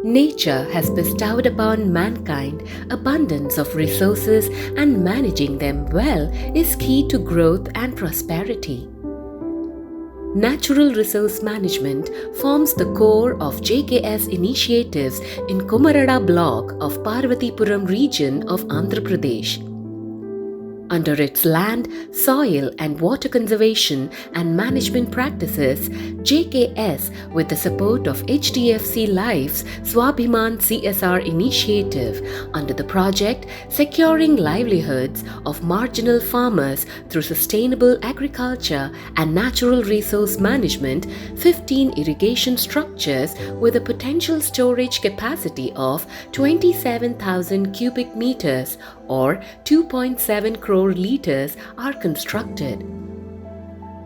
Nature has bestowed upon mankind abundance of resources, and managing them well is key to growth and prosperity. Natural resource management forms the core of JKS initiatives in Komarada block of Parvatipuram region of Andhra Pradesh. Under its land, soil and water conservation and management practices, JKS, with the support of HDFC Life's Swabhiman CSR initiative, under the project Securing Livelihoods of Marginal Farmers Through Sustainable Agriculture and Natural Resource Management, 15 irrigation structures with a potential storage capacity of 27,000 cubic meters or 2.7 crore liters are constructed.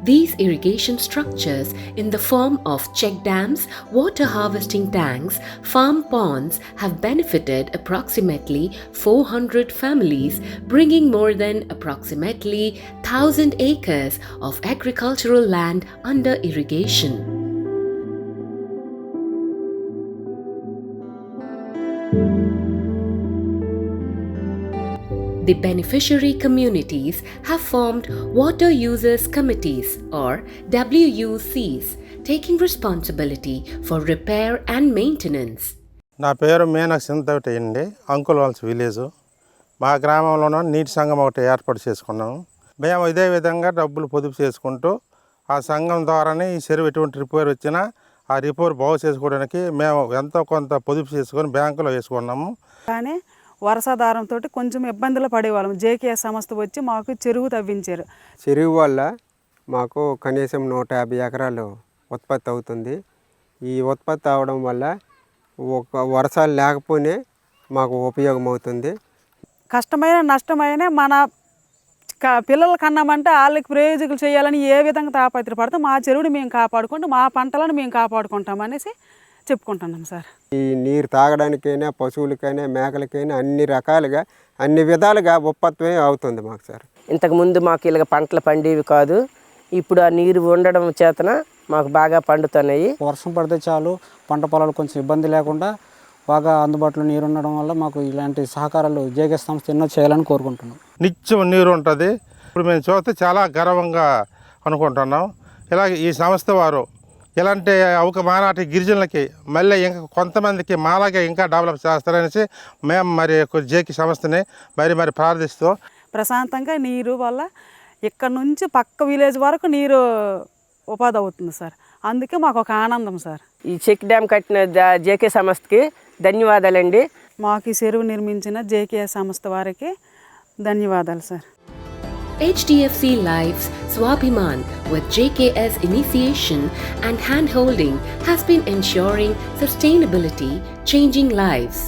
These irrigation structures in the form of check dams, water harvesting tanks, farm ponds have benefited approximately 400 families, bringing more than approximately 1,000 acres of agricultural land under irrigation. The beneficiary communities have formed Water Users Committees or WUCs, taking responsibility for repair and maintenance. నా పేరు మేనక్ సింతవటి అండి, అంకుల్వాల్స్ village. మా గ్రామంలోనూ నీటి సంఘం ఒకటి ఏర్పాటు చేసుకున్నాము. మేము ఇదే విధంగా డబ్బులు పొదుపు చేసుకుంటూ ఆ సంఘం ద్వారానే ఈ చెరువు ఎటువంటి రిపేర్ వచ్చినా ఆ రిపేర్ బాగు చేసుకోవడానికి మేము ఎంతో కొంత పొదుపు చేసుకొని బ్యాంకులో వేసుకున్నాము. కానీ వర్షాధారంతో కొంచెం ఇబ్బందులు పడేవాళ్ళం. జేకేఎస్ సంస్థ వచ్చి మాకు చెరువు తవ్వించారు. చెరువు వల్ల మాకు కనీసం 150 ఎకరాలు ఉత్పత్తి అవుతుంది. ఈ ఉత్పత్తి అవడం వల్ల ఒక వర్షాలు లేకపోతే మాకు ఉపయోగం అవుతుంది. కష్టమైన నష్టమైన మన పిల్లల కన్నామంటే వాళ్ళకి ప్రయోజకులు చేయాలని ఏ విధంగా తాపత్రపడతాం, మా చెరువుని మేము కాపాడుకుంటూ మా పంటలను మేము కాపాడుకుంటాం అనేసి చెప్పుకుంటున్నాం సార్. ఈ నీరు తాగడానికైనా పశువులకైనా మేకలకైనా అన్ని రకాలుగా అన్ని విధాలుగా ఉత్పత్తి అవుతుంది మాకు సార్. ఇంతకుముందు మాకు ఇలాగ పంటలు పండేవి కాదు, ఇప్పుడు ఆ నీరు ఉండడం చేతన మాకు బాగా పండుతున్నాయి. వర్షం పడితే చాలు పంట పొలాలు కొంచెం ఇబ్బంది లేకుండా బాగా అందుబాటులో నీరు ఉండడం వల్ల మాకు ఇలాంటి సహకారాలు జేకేఎస్ సంస్థ ఎన్నో చేయాలని కోరుకుంటున్నాం. నిత్యం నీరు ఉంటుంది. ఇప్పుడు మేము చూస్తే చాలా గర్వంగా అనుకుంటున్నాం. ఇలాగే ఈ సంస్థ వారు ఇలాంటి ఒక మానాటి గిరిజనులకి మళ్ళీ ఇంకా కొంతమందికి మాలాగే ఇంకా డెవలప్ చేస్తారనేసి మేము మరి జేకే సంస్థని మరి ప్రార్థిస్తూ ప్రశాంతంగా నీరు వల్ల ఇక్కడ నుంచి పక్క విలేజ్ వరకు నీరు ఉపాధి అవుతుంది సార్. అందుకే మాకు ఒక ఆనందం సార్. ఈ చెక్ డ్యామ్ కట్టిన జేకే సంస్థకి ధన్యవాదాలండి. మాకు ఈ చెరువు నిర్మించిన జేకేఎస్ సంస్థ వారికి ధన్యవాదాలు sir. HDFC Life's Swabhiman with JKS initiation and hand-holding has been ensuring sustainability, changing lives.